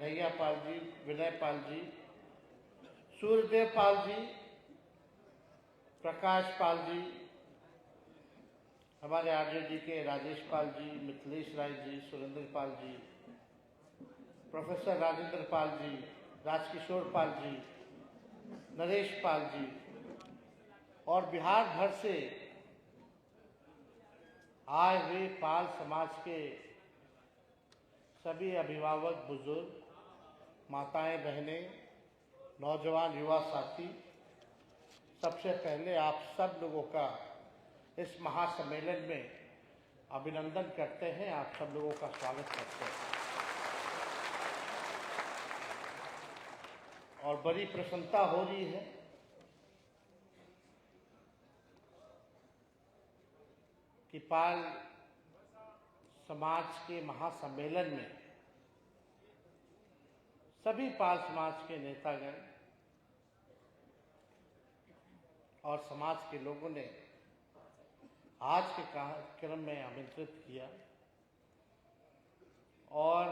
भैया पाल जी, विनय पाल जी, सूर्यदेव पाल जी, प्रकाश पाल जी, हमारे आरजेडी के राजेश पाल जी, मिथिलेश राय जी, सुरेंद्र पाल जी, प्रोफेसर राजेंद्र पाल जी, राजकिशोर पाल जी, नरेश पाल जी और बिहार भर से आए हुए पाल समाज के सभी अभिभावक, बुजुर्ग, माताएं, बहनें, नौजवान, युवा साथी, सबसे पहले आप सब लोगों का इस महासम्मेलन में अभिनंदन करते हैं। आप सब लोगों का स्वागत करते हैं और बड़ी प्रसन्नता हो रही है कि पाल समाज के महासम्मेलन में सभी पाल समाज के नेतागण और समाज के लोगों ने आज के कार्यक्रम में आमंत्रित किया और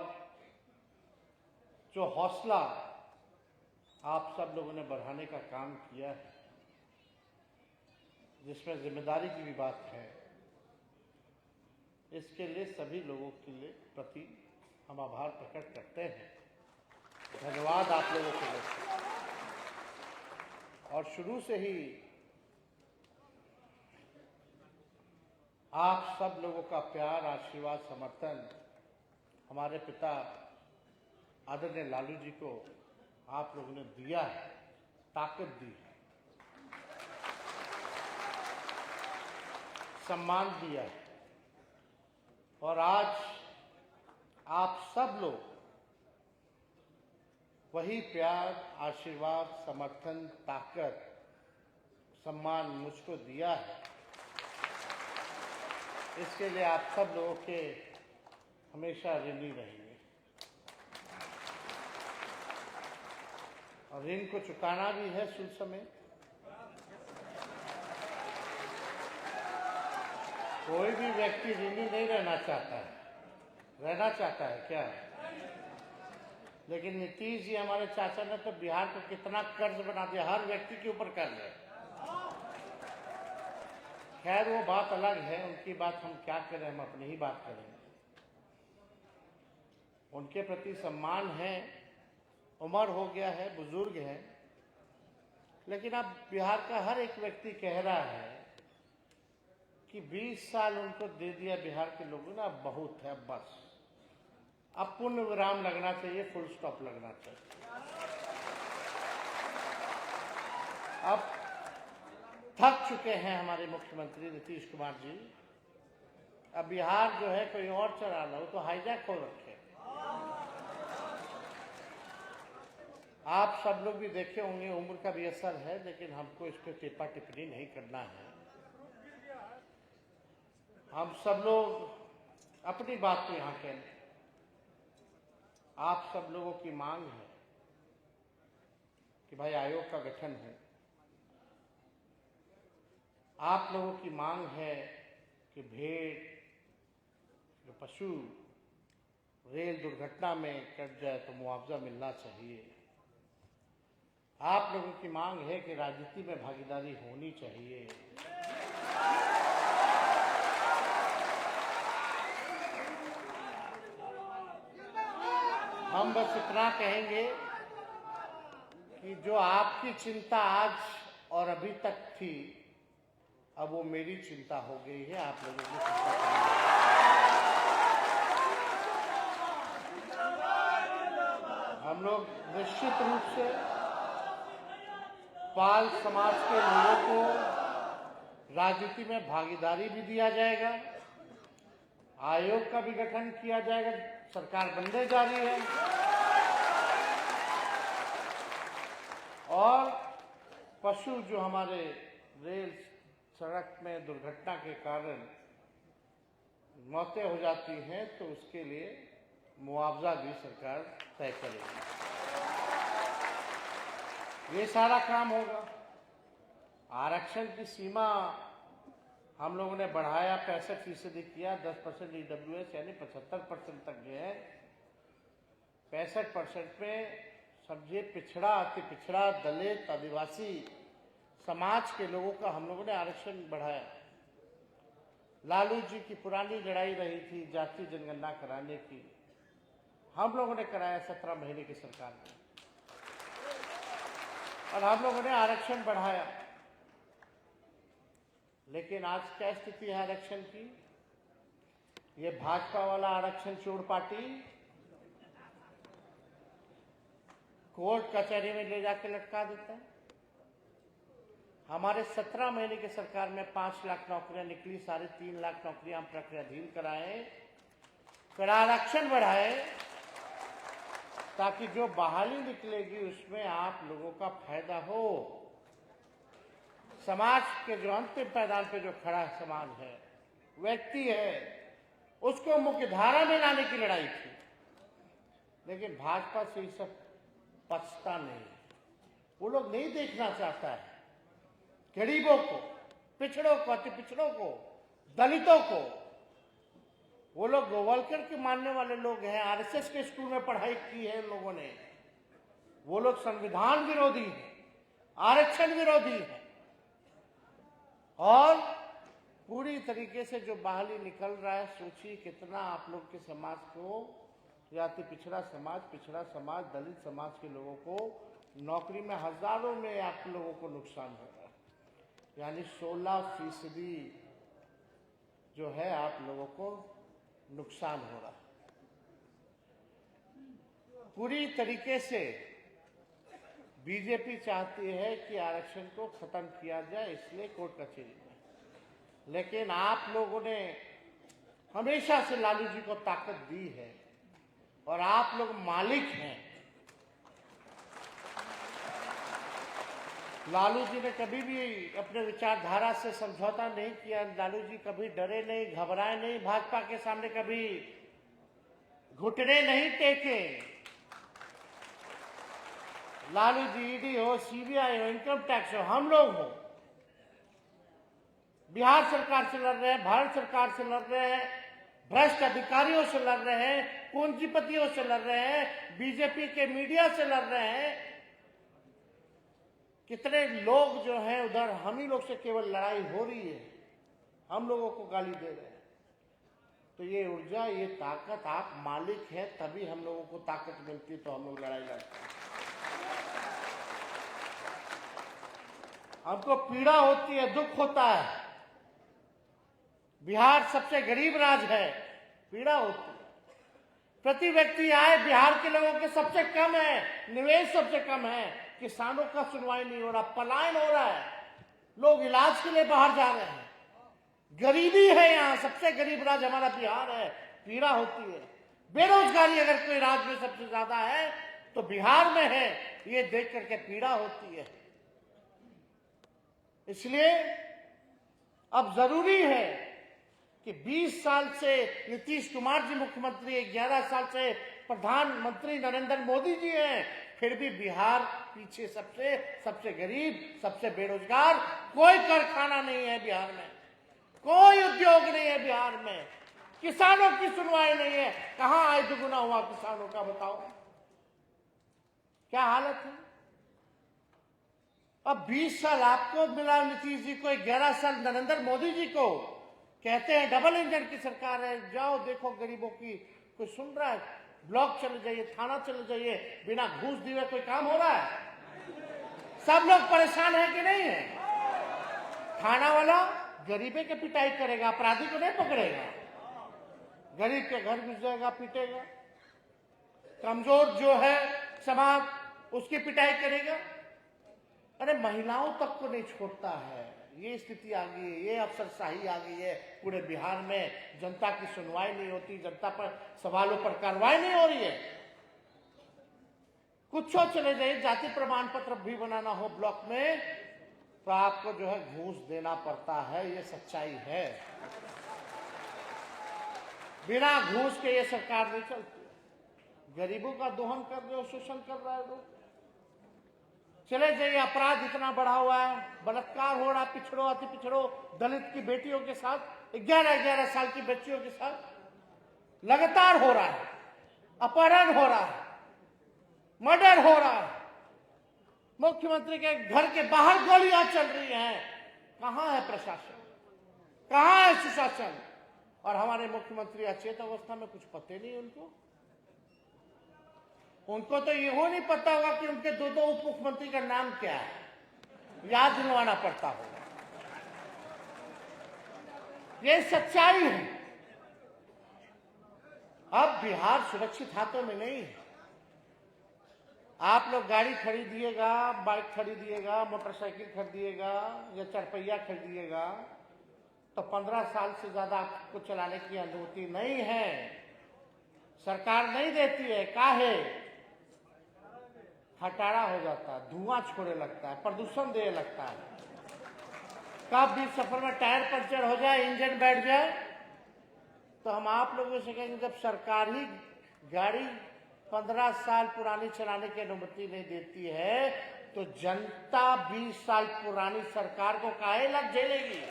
जो हौसला आप सब लोगों ने बढ़ाने का काम किया है, जिसमें जिम्मेदारी की भी बात है, इसके लिए सभी लोगों के लिए प्रति हम आभार प्रकट करते हैं। धन्यवाद आप लोगों के लिए। और शुरू से ही आप सब लोगों का प्यार, आशीर्वाद, समर्थन हमारे पिता आदरणीय लालू जी को आप लोगों ने दिया है, ताकत दी है, सम्मान दिया है और आज आप सब लोग वही प्यार, आशीर्वाद, समर्थन, ताकत, सम्मान मुझको दिया है। इसके लिए आप सब लोगों के हमेशा ऋणी रहेंगे और ऋण को चुकाना भी है शुभ समय। कोई भी व्यक्ति ऋणी नहीं रहना चाहता है, रहना चाहता है क्या? लेकिन नीतीश जी हमारे चाचा ने तो बिहार को कितना कर्ज बना दिया, हर व्यक्ति के ऊपर कर्ज है। खैर वो बात अलग है, उनकी बात हम क्या करें, हम अपनी ही बात करेंगे। उनके प्रति सम्मान है, उम्र हो गया है, बुजुर्ग है, लेकिन अब बिहार का हर एक व्यक्ति कह रहा है कि 20 साल उनको दे दिया बिहार के लोगों ने, अब बहुत है, बस अब पूर्ण विराम लगना चाहिए, फुल स्टॉप लगना चाहिए। अब थक चुके हैं हमारे मुख्यमंत्री नीतीश कुमार जी। अब बिहार जो है कोई और चला लो, तो हाईजैक हो रखे। आप सब लोग भी देखे होंगे, उम्र का भी असर है, लेकिन हमको इस पर टिप्पा टिप्पणी नहीं करना है। हम सब लोग अपनी बात को यहाँ कहें। आप सब लोगों की मांग है कि भाई आयोग का गठन हो। आप लोगों की मांग है कि भेड़, जो पशु रेल दुर्घटना में कट जाए तो मुआवजा मिलना चाहिए। आप लोगों की मांग है कि राजनीति में भागीदारी होनी चाहिए। हम बस इतना कहेंगे कि जो आपकी चिंता आज और अभी तक थी, अब वो मेरी चिंता हो गई है। आप लोगों की चिंता हम लोग निश्चित रूप से पाल समाज के लोगों को राजनीति में भागीदारी भी दिया जाएगा, आयोग का भी गठन किया जाएगा, सरकार बनने जा रही है और पशु जो हमारे रेल सड़क में दुर्घटना के कारण मौतें हो जाती हैं, तो उसके लिए मुआवजा भी सरकार तय करेगी। ये सारा काम होगा। आरक्षण की सीमा हम लोगों ने बढ़ाया, 65% किया, 10% EWS यानी 75% तक गए। 65% में समझे पिछड़ा, अति पिछड़ा, दलित, आदिवासी समाज के लोगों का हम लोगों ने आरक्षण बढ़ाया। लालू जी की पुरानी लड़ाई रही थी जाति जनगणना कराने की, हम लोगों ने कराया 17 महीने की सरकार में, और हम लोगों ने आरक्षण बढ़ाया। लेकिन आज क्या स्थिति है आरक्षण की? ये भाजपा वाला आरक्षण चोर पार्टी कोर्ट कचहरी में ले जाके लटका देता है। हमारे 17 महीने की सरकार में 5 लाख नौकरियां निकली, 3.5 लाख नौकरियां हम प्रक्रियाधीन कराए, फिर आरक्षण बढ़ाए, ताकि जो बहाली निकलेगी उसमें आप लोगों का फायदा हो। समाज के जो अंतिम पैदान पे जो खड़ा समाज है, व्यक्ति है, उसको मुख्य धारा में लाने की लड़ाई थी। लेकिन भाजपा से ये सब पछता नहीं, वो लोग नहीं देखना चाहता है गरीबों को, पिछड़ों को, अति पिछड़ों को, दलितों को। वो लोग गोवलकर के मानने वाले लोग हैं, आरएसएस के स्कूल में पढ़ाई की है लोगों ने। वो लोग संविधान विरोधी हैं, आरक्षण विरोधी हैं, और पूरी तरीके से जो बहाली निकल रहा है, सोचिए कितना आप लोग के समाज को, या अति पिछड़ा समाज, दलित समाज के लोगों को नौकरी में हजारों में आप लोगों को नुकसान हो रहा है। यानी 16% जो है आप लोगों को नुकसान हो रहा है। पूरी तरीके से बीजेपी चाहती है कि आरक्षण को खत्म किया जाए, इसलिए कोर्ट कचहरी में। लेकिन आप लोगों ने हमेशा से लालू जी को ताकत दी है, और आप लोग मालिक हैं। लालू जी ने कभी भी अपने विचारधारा से समझौता नहीं किया। लालू जी कभी डरे नहीं, घबराए नहीं, भाजपा के सामने कभी घुटने नहीं टेके। लालू जी ईडी हो, सीबीआई हो, इनकम टैक्स हो, हम लोग हो, बिहार सरकार से लड़ रहे हैं, भारत सरकार से लड़ रहे हैं, भ्रष्ट अधिकारियों से लड़ रहे हैं, पूंजीपतियों से लड़ रहे हैं, बीजेपी के मीडिया से लड़ रहे हैं। कितने लोग जो हैं उधर हम ही लोग से केवल लड़ाई हो रही है, हम लोगों को गाली दे रहे हैं। तो ये ऊर्जा, ये ताकत, आप मालिक हैं तभी हम लोगों को ताकत मिलती है, तो हम लोग लड़ाई लड़ते हैं। हमको पीड़ा होती है, दुख होता है। बिहार सबसे गरीब राज्य है, पीड़ा होती है। प्रति व्यक्ति आय बिहार के लोगों के सबसे कम है, निवेश सबसे कम है, किसानों का सुनवाई नहीं हो रहा, पलायन हो रहा है, लोग इलाज के लिए बाहर जा रहे हैं, गरीबी है। यहाँ सबसे गरीब राज्य हमारा बिहार है, पीड़ा होती है। बेरोजगारी अगर कोई राज्य में सबसे ज्यादा है तो बिहार में है, ये देख करके पीड़ा होती है। इसलिए अब जरूरी है कि 20 साल से नीतीश कुमार जी मुख्यमंत्री, 11 साल से प्रधानमंत्री नरेंद्र मोदी जी हैं, फिर भी बिहार पीछे सबसे गरीब, सबसे बेरोजगार। कोई कारखाना नहीं है बिहार में, कोई उद्योग नहीं है बिहार में, किसानों की सुनवाई नहीं है। कहां आय दुगुना हुआ किसानों का, बताओ क्या हालत है। अब 20 साल आपको मिला नीतीश जी को, 11 साल नरेंद्र मोदी जी को। कहते हैं डबल इंजन की सरकार है, जाओ देखो गरीबों की, कोई सुन रहा है? ब्लॉक चले जाइए, थाना चले जाइए, बिना घूस दिए कोई काम हो रहा है? सब लोग परेशान है कि नहीं है? थाना वाला गरीबे के पिटाई करेगा, अपराधी को नहीं पकड़ेगा, गरीब के घर घुस जाएगा, पीटेगा। कमजोर जो है समाज उसकी पिटाई करेगा। अरे महिलाओं तक को नहीं छोड़ता है। ये स्थिति आ गई है, ये अफसरशाही आ गई है पूरे बिहार में। जनता की सुनवाई नहीं होती, जनता पर सवालों पर कार्रवाई नहीं हो रही है। कुछ चले जाइए, जाति प्रमाण पत्र भी बनाना हो ब्लॉक में तो आपको जो है घूस देना पड़ता है, ये सच्चाई है। बिना घूस के ये सरकार नहीं चलती। गरीबों का दोहन कर रहे हो, शोषण कर रहा है लोग। चले जाइए, अपराध इतना बढ़ा हुआ है, बलात्कार हो रहा, पिछड़ो, अति पिछड़ो, दलित की बेटियों के साथ, 11-11 साल की बच्चियों के साथ लगातार हो रहा है, अपहरण हो रहा है, मर्डर हो रहा है, मुख्यमंत्री के घर के बाहर गोलियां चल रही हैं। कहां है प्रशासन, कहां है सुशासन? और हमारे मुख्यमंत्री अचेत अवस्था में, कुछ पते नहीं उनको तो यहो नहीं पता होगा कि उनके दो उप मुख्यमंत्री का नाम क्या है, याद दिलवाना पड़ता होगा। ये सच्चाई है। अब बिहार सुरक्षित हाथों में नहीं है। आप लोग गाड़ी खरीदिएगा, बाइक खरीदिएगा, मोटरसाइकिल खरीदिएगा या चारपहिया खरीदिएगा तो 15 साल से ज्यादा आपको चलाने की अनुमति नहीं है, सरकार नहीं देती है। काहे? खटारा हो जाता है, धुआं छोड़े लगता है, प्रदूषण देने लगता है। कब भी सफर में टायर पंचर हो जाए, इंजन बैठ जाए, तो हम आप लोगों से कहेंगे जब सरकार ही गाड़ी 15 साल पुरानी चलाने की अनुमति नहीं देती है तो जनता 20 साल पुरानी सरकार को काहे लग झेलेगी?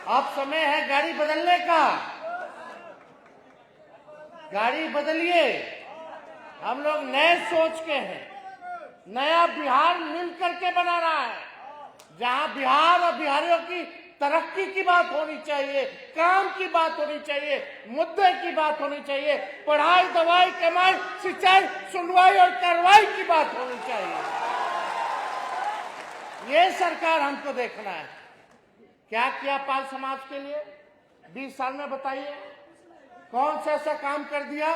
अब समय है गाड़ी बदलने का। गाड़ी बदलिए। हम लोग नए सोच के हैं, नया बिहार मिलकर के बना रहा है, जहां बिहार और बिहारियों की तरक्की की बात होनी चाहिए, काम की बात होनी चाहिए, मुद्दे की बात होनी चाहिए, पढ़ाई, दवाई, कमाई, सिंचाई, सुनवाई और कार्रवाई की बात होनी चाहिए। ये सरकार हमको देखना है। क्या किया पाल समाज के लिए 20 साल में? बताइए कौन सा ऐसा काम कर दिया?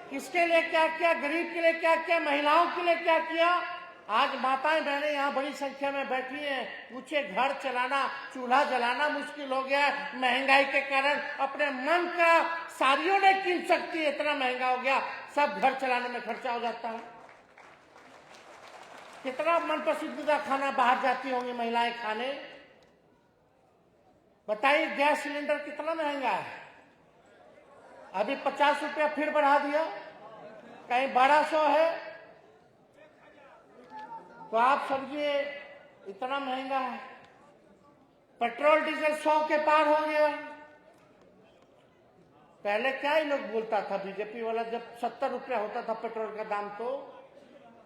किसके लिए क्या किया? गरीब के लिए क्या किया? महिलाओं के लिए क्या किया? आज माताएं बहनें यहाँ बड़ी संख्या में बैठी हैं। पूछे, घर चलाना, चूल्हा जलाना मुश्किल हो गया है महंगाई के कारण। अपने मन का साड़ियों नहीं कीन सकती, इतना महंगा हो गया। सब घर चलाने में खर्चा हो जाता है। कितना मन पसंदीदा खाना बाहर जाती होंगी महिलाएं खाने। बताइए गैस सिलेंडर कितना महंगा है। अभी 50 रुपया फिर बढ़ा दिया, कहीं 1200 है। तो आप समझिए इतना महंगा है। पेट्रोल डीजल 100 के पार हो गया। पहले क्या ही लोग बोलता था बीजेपी वाला, जब 70 रुपया होता था पेट्रोल का दाम तो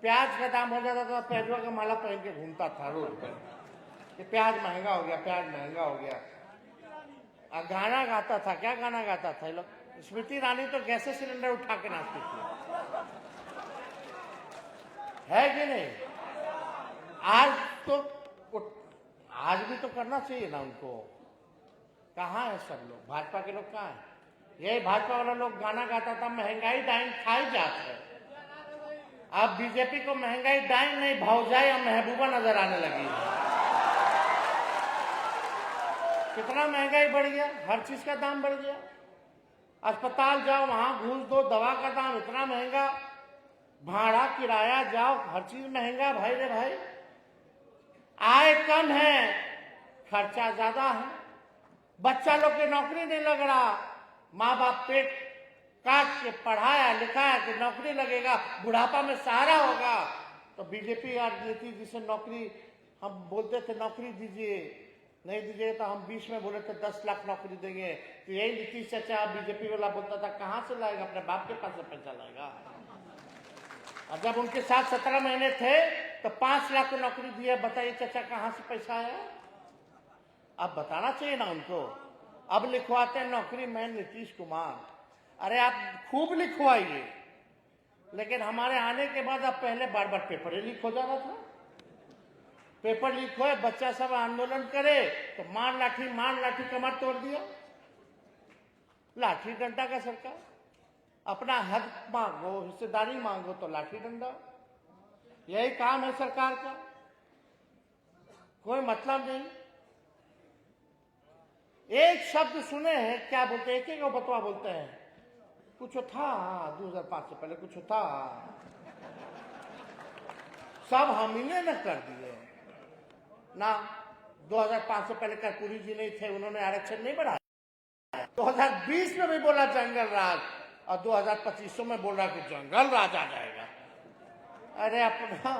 प्याज का दाम हो जाता था, प्याजवा का माला पहन के घूमता था रोड पर कि प्याज महंगा हो गया, प्याज महंगा हो गया। गाना गाता था। क्या गाना गाता था ये लोग? स्मृति ईरानी तो गैस सिलेंडर उठा के नाचती थी, है कि नहीं? आज भी तो करना चाहिए ना उनको। कहाँ है सब लोग? भाजपा के लोग कहाँ है? यही भाजपा वाला लोग गाना गाता था महंगाई डाइन खाई जात है। अब बीजेपी को महंगाई डाइन नहीं, भौजाई और महबूबा नजर आने लगी है। कितना महंगाई बढ़ गया, हर चीज का दाम बढ़ गया। अस्पताल जाओ, वहां घूस दो, दवा का दाम इतना महंगा, भाड़ा किराया जाओ, हर चीज महंगा। भाई रे भाई, आय कम है, खर्चा ज्यादा है। बच्चा लोग की नौकरी नहीं लग रहा। माँ बाप पेट काट के पढ़ाया लिखाया कि नौकरी लगेगा, बुढ़ापा में सहारा होगा। तो बीजेपी राजनीति जिसे नौकरी हम बोलते थे नौकरी दीजिए, नहीं दीजिए तो हम 20 में बोले थे 10 लाख नौकरी देंगे। तो यही नीतीश चाचा बीजेपी वाला बोलता था कहां से लाएगा? अपने बाप के पास से पैसा लाएगा। और जब उनके साथ 17 महीने थे तो 5 लाख को नौकरी दिया। बताइए चाचा कहां से पैसा आया? अब बताना चाहिए ना उनको। अब लिखवाते हैं नौकरी मैन नीतीश कुमार। अरे आप खूब लिखवाइए, लेकिन हमारे आने के बाद अब पहले बार बार पेपर ही लीक हो जा रहा था। पेपर लीक हो, बच्चा सब आंदोलन करे तो मार लाठी कमर तोड़ दिया। लाठी डंडा का सरकार। अपना हक मांगो, हिस्सेदारी मांगो तो लाठी डंडा। यही काम है सरकार का, कोई मतलब नहीं। एक शब्द सुने हैं, क्या बोलते हैं? एक बतवा बोलते हैं, कुछ था 2005 से पहले, कुछ था, सब हम ही ने न कर दिए ना। 2005 से पहले कर्पूरी जी नहीं थे, उन्होंने आरक्षण नहीं बढ़ाया। 2020 में भी बोला जंगल राज, और 2025 में बोल रहा कि जंगल राज आ जाएगा। अरे अपना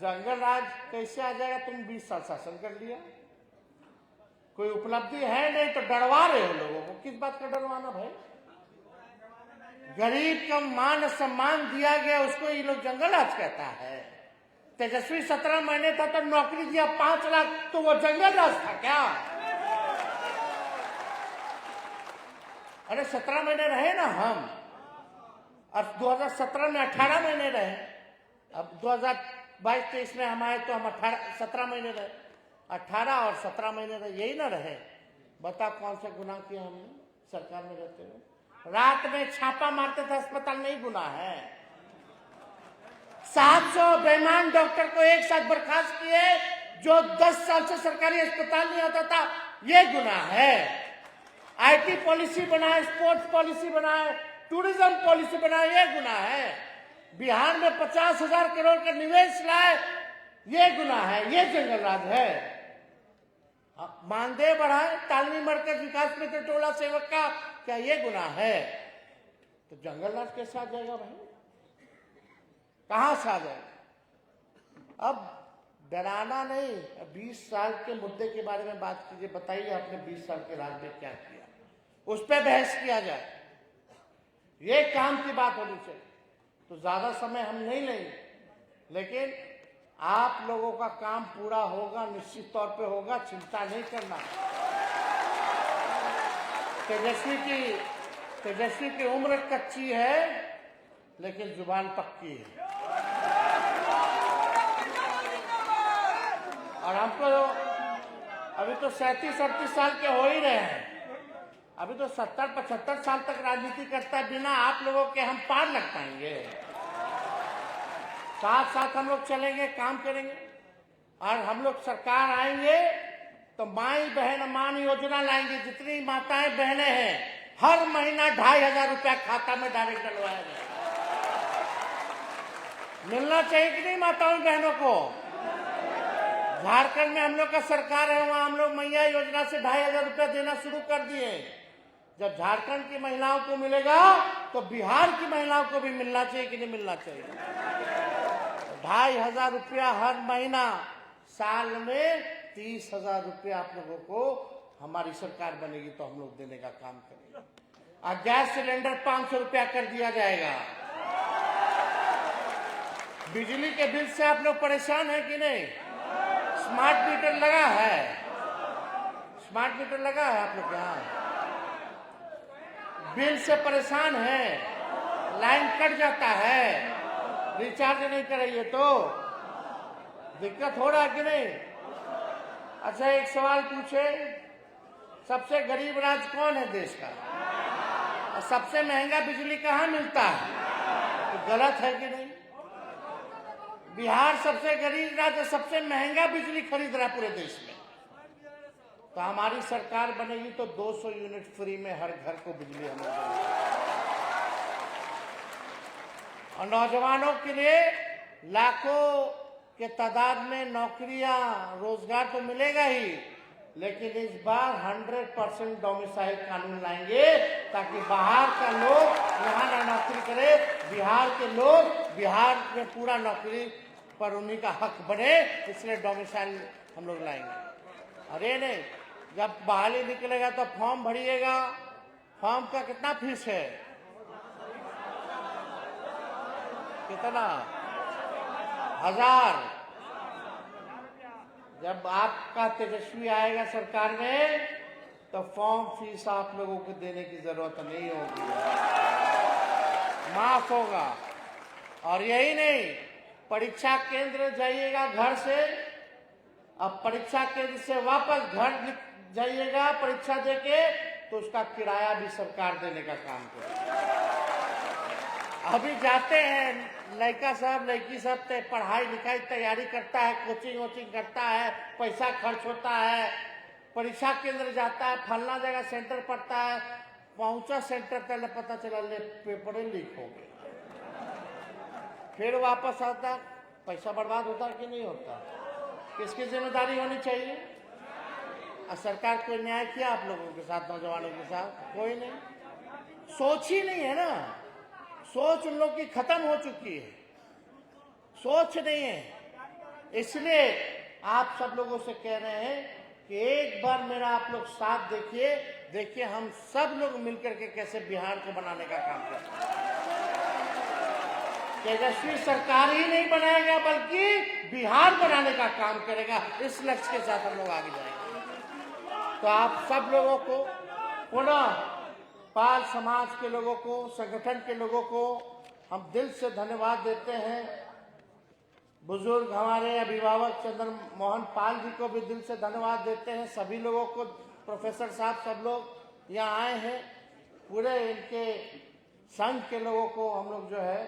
जंगल राज कैसे आ जाएगा? तुम 20 साल शासन कर लिया, कोई उपलब्धि है नहीं तो डरवा रहे हो लोगों को। किस बात का डरवाना भाई? गरीब का मान सम्मान दिया गया, उसको ये लोग जंगल राज कहता है। तेजस्वी 17 महीने था तो नौकरी दिया 5 लाख, तो वो जंगल राज था क्या? अरे 17 महीने रहे ना हम, और 2017 में 18 महीने रहे, अब 2022-23 में हम आए तो हम 17 महीने रहे, 18 और 17 महीने रहे, यही ना रहे। बता कौन सा गुनाह किया हमने सरकार में रहते हुए? रात में छापा मारते थे अस्पताल, नहीं गुनाह है? 700 बेईमान डॉक्टर को एक साथ बर्खास्त किए, जो 10 साल से सरकारी अस्पताल नहीं आता था, ये गुनाह है। आईटी पॉलिसी बनाए, स्पोर्ट्स पॉलिसी बनाए, टूरिज्म पॉलिसी बनाए, ये गुनाह है। बिहार में 50,000 करोड़ का निवेश लाए, ये गुनाह है, ये जंगल राज है। मानदेय बढ़ाए, तालमी मरकज विकास मित्र टोला सेवक का, क्या ये गुनाह है? तो जंगल राज कैसे आ जाएगा भाई? कहां से आ जाएगा? अब डराना नहीं, 20 साल के मुद्दे के बारे में बात कीजिए। बताइए आपने 20 साल के राज में क्या किया, उस पर बहस किया जाए। ये काम की बात होनी चाहिए। तो ज्यादा समय हम नहीं लेंगे, लेकिन आप लोगों का काम पूरा होगा, निश्चित तौर पे होगा, चिंता नहीं करना। तेजस्वी की उम्र कच्ची है, लेकिन जुबान पक्की है। और हमको अभी तो 37-38 साल के हो ही रहे हैं, अभी तो 70-75 साल तक राजनीति करता है। बिना आप लोगों के हम पार लग पाएंगे? साथ साथ हम लोग चलेंगे, काम करेंगे, और हम लोग सरकार आएंगे तो माई बहन मान योजना लाएंगे। जितनी माताएं बहनें हैं, हर महीना 2,500 रुपया खाता में डायरेक्ट डलवाया जाए। मिलना चाहिए कि नहीं माताओं बहनों को? झारखंड में हम लोग का सरकार है, वहां हम लोग मैया योजना से 2,500 रुपया देना शुरू कर दिए। जब झारखंड की महिलाओं को मिलेगा तो बिहार की महिलाओं को भी मिलना चाहिए कि नहीं मिलना चाहिए? 2,500 रुपया हर महीना, साल में 30,000 रुपया आप लोगों को हमारी सरकार बनेगी तो हम लोग देने का काम करेंगे। और गैस सिलेंडर 500 रुपया कर दिया जाएगा। बिजली के बिल से आप लोग परेशान है कि नहीं? स्मार्ट मीटर लगा है? स्मार्ट मीटर लगा है आप लोग यहाँ? बिल से परेशान है, लाइन कट जाता है, रिचार्ज नहीं कराइए तो दिक्कत हो रहा है कि नहीं? अच्छा, एक सवाल पूछे, सबसे गरीब राज्य कौन है देश का? और सबसे महंगा बिजली कहाँ मिलता है? तो गलत है कि नहीं? बिहार सबसे गरीब राज्य, सबसे महंगा बिजली खरीद रहा है पूरे देश में। तो हमारी सरकार बनेगी तो 200 यूनिट फ्री में हर घर को बिजली हम देंगे। और नौजवानों के लिए लाखों के तादाद में नौकरियां, रोजगार तो मिलेगा ही, लेकिन इस बार 100% डोमिसाइल कानून लाएंगे, ताकि बाहर का लोग यहाँ ना नौकरी करे, बिहार के लोग बिहार में पूरा नौकरी पर उन्हीं का हक बने। इसलिए डोमिसाइल हम लोग लाएंगे। अरे नहीं, जब बहाली निकलेगा तो फॉर्म भरिएगा। फॉर्म का कितना फीस है? कितना? 1000। जब आपका तेजस्वी आएगा सरकार में तो फॉर्म फीस आप लोगों को देने की जरूरत नहीं होगी, माफ होगा। और यही नहीं, परीक्षा केंद्र जाइएगा घर से, अब परीक्षा केंद्र से वापस घर जाइएगा परीक्षा देके, तो उसका किराया भी सरकार देने का काम करेगी। अभी जाते हैं लड़का साहब, लड़की सब पढ़ाई लिखाई तैयारी करता है, कोचिंग वोचिंग करता है, पैसा खर्च होता है, परीक्षा केंद्र जाता है, फलना जगह सेंटर पड़ता है, पहुंचा सेंटर पहले पता चला ले पेपर लीक हो गए, फिर वापस आता, पैसा बर्बाद होता कि नहीं होता? किसकी जिम्मेदारी होनी चाहिए? और सरकार कोई न्याय किया आप लोगों के साथ, नौजवानों के साथ? कोई नहीं। सोच ही नहीं है ना, सोच उन लोग की खत्म हो चुकी है, सोच नहीं है। इसलिए आप सब लोगों से कह रहे हैं कि एक बार मेरा आप लोग साथ देखिए हम सब लोग मिलकर के कैसे बिहार को बनाने का काम करते हैं। तेजस्वी सरकार ही नहीं बनाएगा बल्कि बिहार बनाने का काम करेगा। इस लक्ष्य के साथ हम लोग आगे जाएंगे। तो आप सब लोगों को पुनः पाल समाज के लोगों को, संगठन के लोगों को हम दिल से धन्यवाद देते हैं। बुजुर्ग हमारे अभिभावक चंद्र मोहन पाल जी को भी दिल से धन्यवाद देते हैं। सभी लोगों को, प्रोफेसर साहब सब लोग यहाँ आए हैं। पूरे इनके संघ के लोगों को हम लोग जो है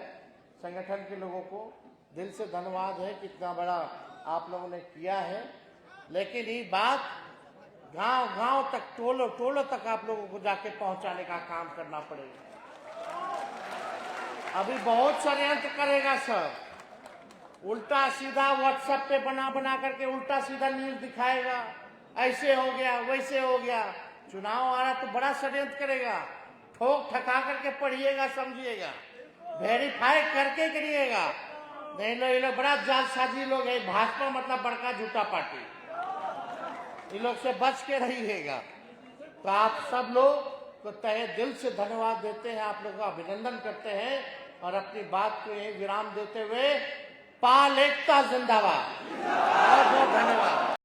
संगठन के लोगों को दिल से धन्यवाद है। कितना बड़ा आप लोगों ने किया है। लेकिन ये बात गांव-गांव तक, टोलों तक आप लोगों को जाके पहुंचाने का काम करना पड़ेगा। अभी बहुत षड्यंत्र करेगा सब, उल्टा सीधा व्हाट्सएप पे बना करके उल्टा सीधा न्यूज दिखाएगा, ऐसे हो गया वैसे हो गया। चुनाव आ रहा तो बड़ा षड्यंत्र करेगा। ठोक ठका करके पढ़िएगा, समझिएगा, वेरीफाई करके करिएगा। नहीं लो, ये लोग बड़ा जालसाजी लोग है। भाजपा मतलब बड़का झूठा पार्टी, इन लोग से बच के रहिएगा। तो आप सब लोग को तहे दिल से धन्यवाद देते हैं, आप लोगों का अभिनंदन करते हैं और अपनी बात को यही विराम देते हुए पाल एकता जिंदाबाद। बहुत बहुत धन्यवाद।